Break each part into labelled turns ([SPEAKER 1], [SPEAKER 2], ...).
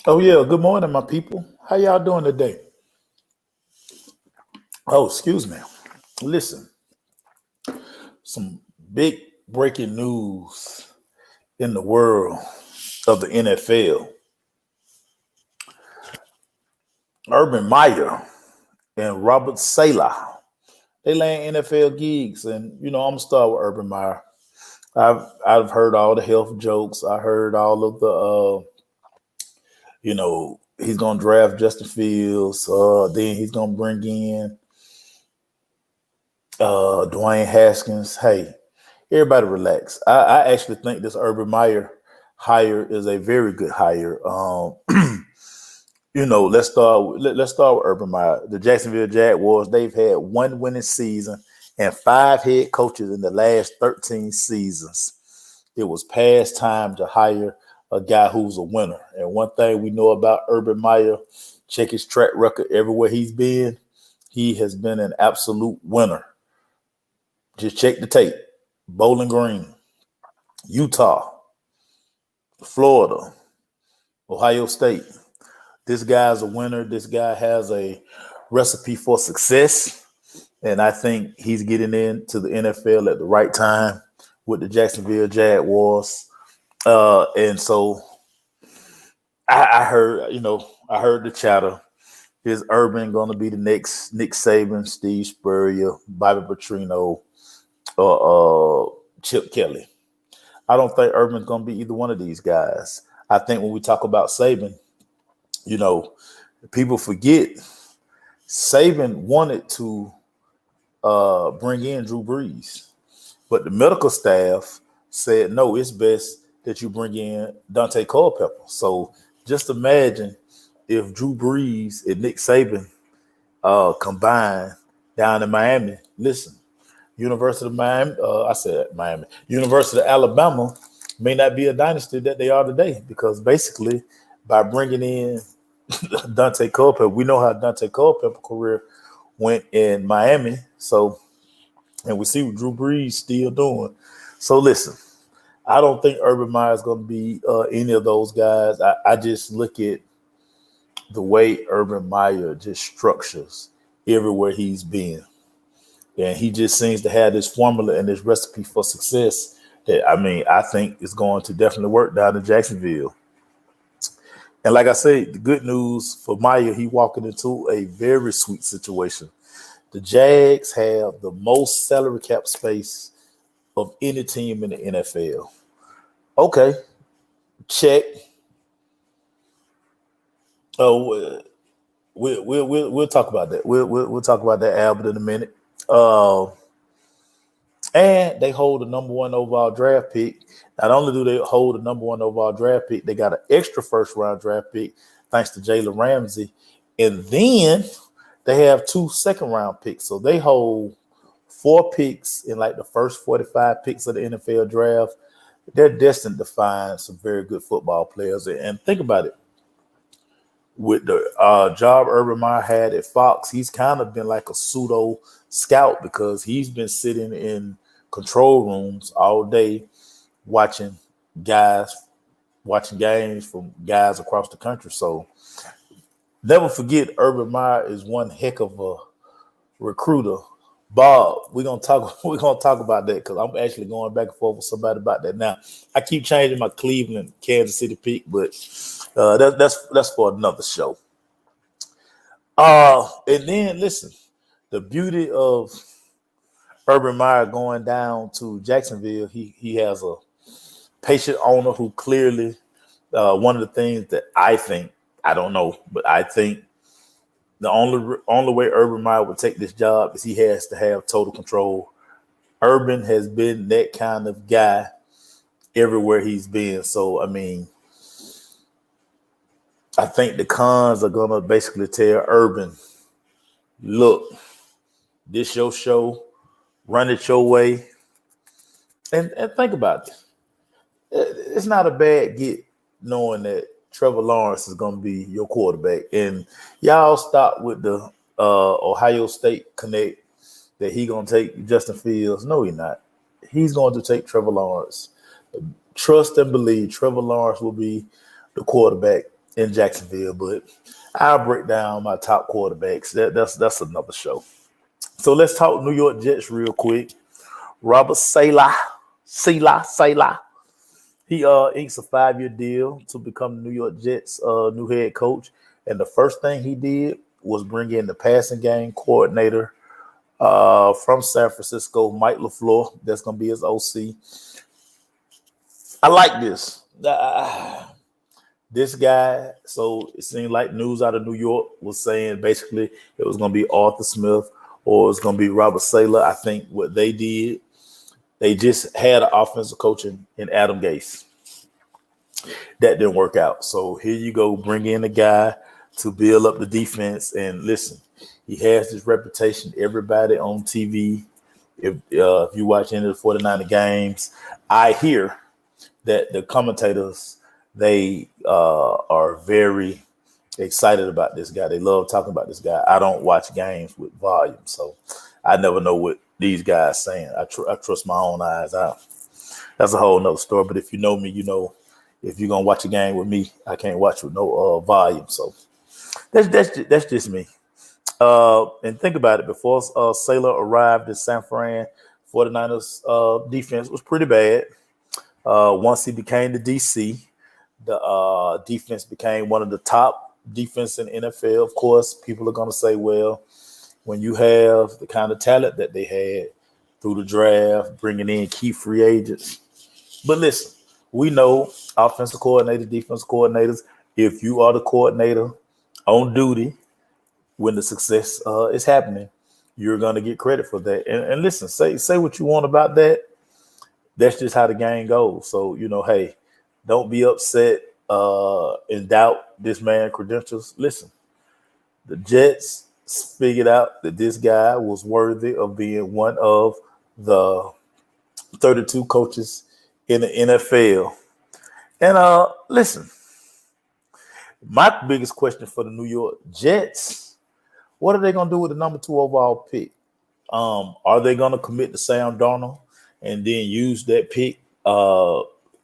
[SPEAKER 1] Oh yeah, good morning, my people. How y'all doing today? Oh, excuse me. Listen, some big breaking news in the world of the NFL. Urban Meyer and Robert Sala. They land NFL gigs, and I'm gonna start with Urban Meyer. I've heard all the health jokes. I heard all of the he's gonna draft Justin Fields. Then he's gonna bring in Dwayne Haskins. Hey, everybody relax. I actually think this Urban Meyer hire is a very good hire. Let's start with Urban Meyer. The Jacksonville Jaguars, they've had one winning season and five head coaches in the last 13 seasons. It was past time to hire a guy who's a winner. And one thing we know about Urban Meyer, check his track record everywhere he's been. He has been an absolute winner. Just check the tape. Bowling Green, Utah, Florida, Ohio State. This guy's a winner. This guy has a recipe for success. And I think he's getting into the NFL at the right time with the Jacksonville Jaguars. And so I heard, I heard the chatter. Is Urban going to be the next Nick Saban, Steve Spurrier, Bobby Petrino, or Chip Kelly? I don't think Urban's going to be either one of these guys. I think when we talk about Saban, people forget Saban wanted to bring in Drew Brees, but the medical staff said, no, it's best that you bring in Dante Culpepper. So just imagine if Drew Brees and Nick Saban combined down in Miami. Listen, University of Miami, I said Miami, University of Alabama may not be a dynasty that they are today because basically by bringing in Dante Culpepper, we know how Dante Culpepper career went in Miami. So, and we see what Drew Brees still doing. So listen, I don't think Urban Meyer is going to be any of those guys. I just look at the way Urban Meyer just structures everywhere he's been. And he just seems to have this formula and this recipe for success that, I think is going to definitely work down in Jacksonville. And like I said, the good news for Meyer, he walking into a very sweet situation. The Jags have the most salary cap space of any team in the NFL. Okay, check. Oh, we'll talk about that. We'll talk about that, Albert, in a minute. Uh, and they hold the number one overall draft pick. Not only do they hold the number one overall draft pick, they got an extra first round draft pick thanks to Jalen Ramsey. And then they have two second round picks. So they hold four picks in like the first 45 picks of the NFL draft. They're destined to find some very good football players. And think about it. With the job Urban Meyer had at Fox, he's kind of been like a pseudo scout because he's been sitting in control rooms all day watching watching games from guys across the country. So never forget, Urban Meyer is one heck of a recruiter. Bob, we're gonna talk about that because I'm actually going back and forth with somebody about that now. I keep changing my Cleveland, Kansas City pick, but that's for another show. And then listen, the beauty of Urban Meyer going down to Jacksonville, he has a patient owner who clearly one of the things that I think, I don't know, but I think the only way Urban Meyer would take this job is he has to have total control. Urban has been that kind of guy everywhere he's been. So I think the cons are gonna basically tell Urban, look, this your show, run it your way, and think about it. It's not a bad get knowing that Trevor Lawrence is going to be your quarterback. And y'all stop with the Ohio State connect that he going to take Justin Fields. No, he's not. He's going to take Trevor Lawrence. Trust and believe Trevor Lawrence will be the quarterback. in Jacksonville, but I'll break down my top quarterbacks. That's another show. So let's talk New York Jets real quick. Robert Saleh. He inks a 5-year deal to become the New York Jets new head coach. And the first thing he did was bring in the passing game coordinator from San Francisco, Mike LaFleur. That's going to be his OC. I like this. This guy, so it seemed like news out of New York was saying basically it was going to be Arthur Smith or it's going to be Robert Saleh. I think what they did, they just had an offensive coach in Adam Gase. That didn't work out. So here you go, bring in a guy to build up the defense. And listen, he has this reputation. Everybody on TV, if you watch any of the 49er games, I hear that the commentators, they are very excited about this guy. They love talking about this guy. I don't watch games with volume, so I never know what these guys saying. I trust my own eyes out. That's a whole nother story. But if you know me, you know if you're gonna watch a game with me, I can't watch with no volume. So that's just me. And think about it. Before Saleh arrived in San Fran, 49ers defense was pretty bad. Once he became the DC, the defense became one of the top defense in the NFL. Of course, people are going to say, well, when you have the kind of talent that they had through the draft, bringing in key free agents. But listen, we know offensive coordinators, defensive coordinators, if you are the coordinator on duty when the success is happening, you're going to get credit for that. And listen, say what you want about that. That's just how the game goes. So, hey, don't be upset and doubt this man's credentials. Listen, the Jets figured out that this guy was worthy of being one of the 32 coaches in the NFL. And listen, my biggest question for the New York Jets, what are they going to do with the number 2 overall pick? Are they going to commit to Sam Darnold and then use that pick?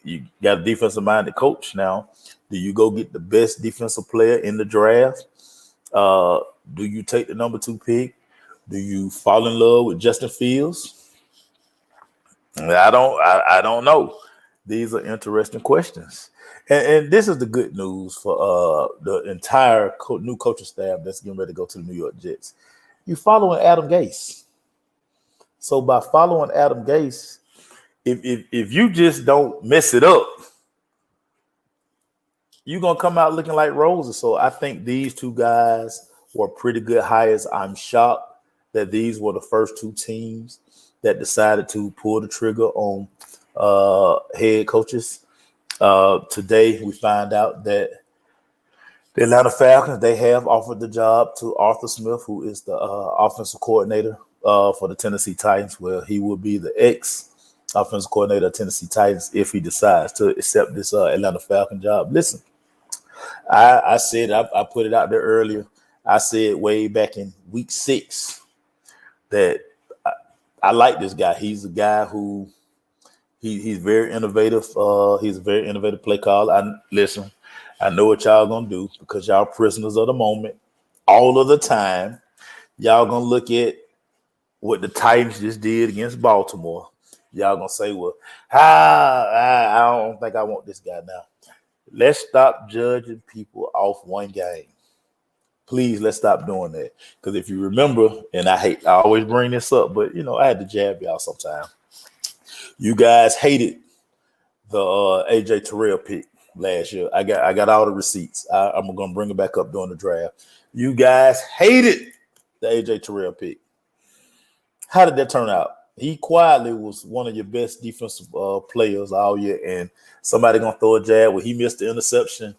[SPEAKER 1] You got a defensive-minded coach now. Do you go get the best defensive player in the draft? Do you take the number 2 pick? Do you fall in love with Justin Fields? I don't know. These are interesting questions. And this is the good news for the entire new coaching staff that's getting ready to go to the New York Jets. You following Adam Gase. So by following Adam Gase, if you just don't mess it up, you're going to come out looking like roses. So I think these two guys were pretty good hires. I'm shocked that these were the first 2 teams that decided to pull the trigger on head coaches. Today, we find out that the Atlanta Falcons, they have offered the job to Arthur Smith, who is the offensive coordinator for the Tennessee Titans. Well, he will be the ex-offensive coordinator of Tennessee Titans if he decides to accept this Atlanta Falcon job. Listen, I said, I put it out there earlier. I said way back in week 6 that I like this guy. He's a guy who he's very innovative. He's a very innovative play caller. Listen, I know what y'all gonna do because y'all prisoners of the moment. All of the time, y'all gonna look at what the Titans just did against Baltimore. Y'all gonna say, well, I don't think I want this guy now. Let's stop judging people off one game. Please, let's stop doing that. Because if you remember, and I always bring this up, but I had to jab y'all sometime. You guys hated the AJ Terrell pick last year. I got all the receipts. I'm gonna bring it back up during the draft. You guys hated the AJ Terrell pick. How did that turn out? He quietly was one of your best defensive players all year, and somebody gonna throw a jab where he missed the interception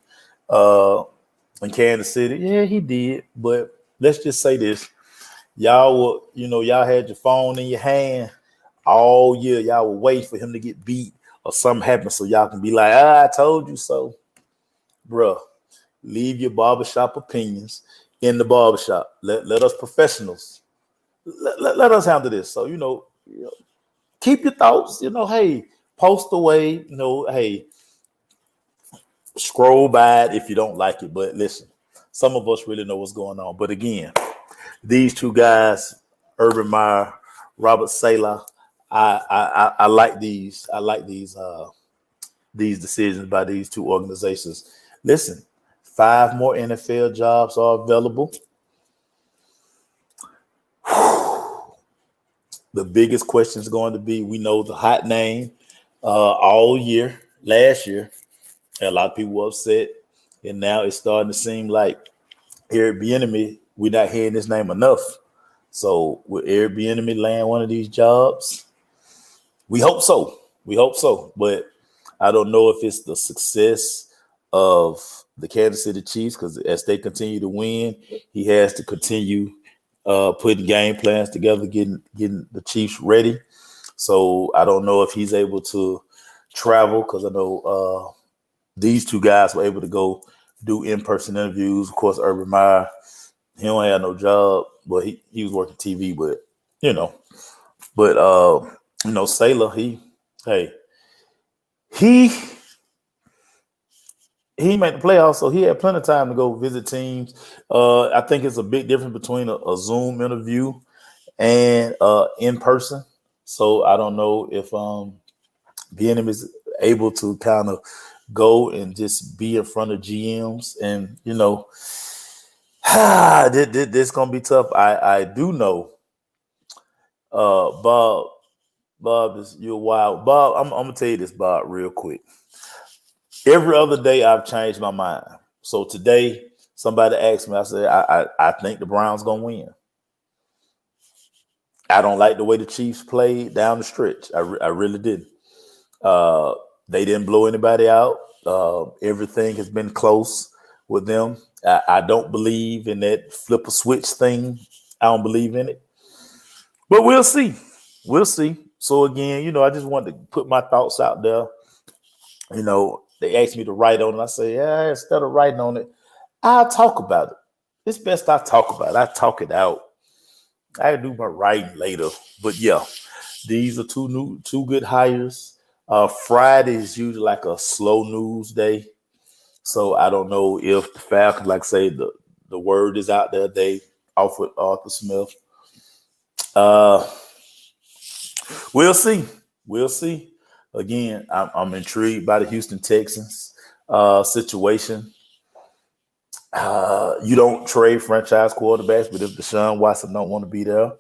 [SPEAKER 1] in Kansas City. Yeah, he did. But let's just say this: y'all were, y'all had your phone in your hand all year. Y'all were waiting for him to get beat or something happen so y'all can be like, I told you so, bruh. Leave your barbershop opinions in the barbershop. Let us professionals. Let us handle this. So, keep your thoughts, hey, post away, hey, Scroll by it if you don't like it. But listen, some of us really know what's going on. But again, these two guys, Urban Meyer, Robert Saleh, I like these. I like these decisions by these two organizations. Listen, 5 more NFL jobs are available. The biggest question is going to be, we know the hot name all year, last year. A lot of people were upset. And now it's starting to seem like Eric Bieniemy, we're not hearing his name enough. So will Eric Bieniemy land one of these jobs? We hope so. We hope so. But I don't know if it's the success of the Kansas City Chiefs, because as they continue to win, he has to continue putting game plans together, getting the Chiefs ready. So I don't know if he's able to travel, because I know these two guys were able to go do in-person interviews. Of course, Urban Meyer, he don't have no job, but he was working TV, but you know. But Sailor, he made the playoffs, so he had plenty of time to go visit teams. I think it's a big difference between a Zoom interview and in person. So I don't know if Bieniemy is able to kind of go and just be in front of GMs, and this gonna be tough. I do know, Bob. Bob, you're wild. Bob, I'm gonna tell you this, Bob, real quick. Every other day I've changed my mind. So today, somebody asked me, I said, I think the Browns gonna win. I don't like the way the Chiefs played down the stretch. I really didn't. They didn't blow anybody out. Everything has been close with them. I don't believe in that flip a switch thing. I don't believe in it. But we'll see. We'll see. So again, I just wanted to put my thoughts out there. They asked me to write on it. I say, yeah, instead of writing on it, I'll talk about it. It's best I talk about it. I talk it out. I do my writing later. But yeah, these are two good hires. Friday is usually like a slow news day. So I don't know if the Falcons, like say the word is out there, they offered Arthur Smith. We'll see. We'll see. Again, I'm intrigued by the Houston Texans situation. You don't trade franchise quarterbacks, but if Deshaun Watson don't want to be there,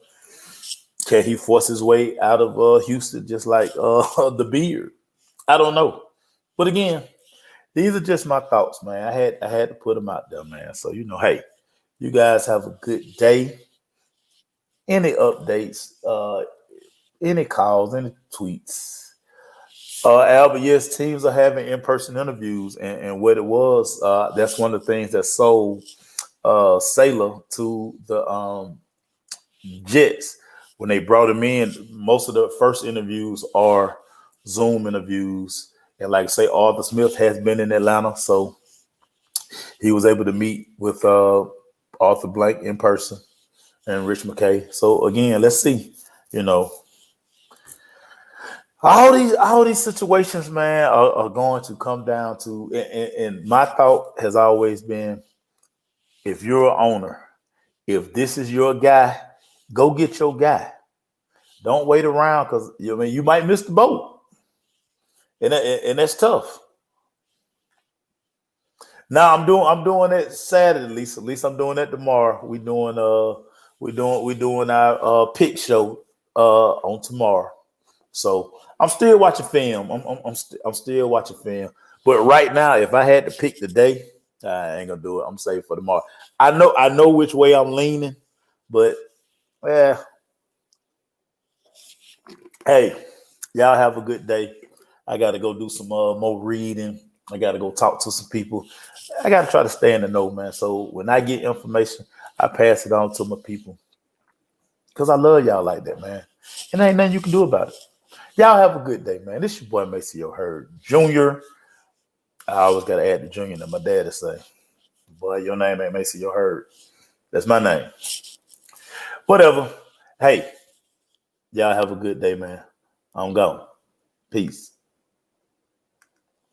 [SPEAKER 1] can he force his way out of Houston just like the Beard? I don't know. But again, these are just my thoughts, man. I had to put them out there, man. So hey, you guys have a good day. Any updates? Any calls? Any tweets? Albert, yes, teams are having in-person interviews, and what it was, that's one of the things that sold Saleh to the Jets. When they brought him in, most of the first interviews are Zoom interviews. And like say, Arthur Smith has been in Atlanta, so he was able to meet with Arthur Blank in person and Rich McKay. So again, let's see, all these situations, man, are going to come down to, and my thought has always been, if you're an owner, if this is your guy, go get your guy. Don't wait around, because you might miss the boat, and that's tough. Now I'm doing that Saturday, at least I'm doing that tomorrow. We're doing our pick show on tomorrow. So I'm still watching film. I'm still watching film. But right now, if I had to pick today, I ain't gonna do it. I'm saving for tomorrow. I know which way I'm leaning, but hey, y'all have a good day. I got to go do some more reading. I got to go talk to some people. I got to try to stay in the know, man. So when I get information, I pass it on to my people, because I love y'all like that, man. And there ain't nothing you can do about it. Y'all have a good day, man. This your boy Maceo Hurd Jr. I always got to add the junior that my dad to say. Boy, your name ain't Maceo Hurd. That's my name. Whatever. Hey, y'all have a good day, man. I'm gone. Peace.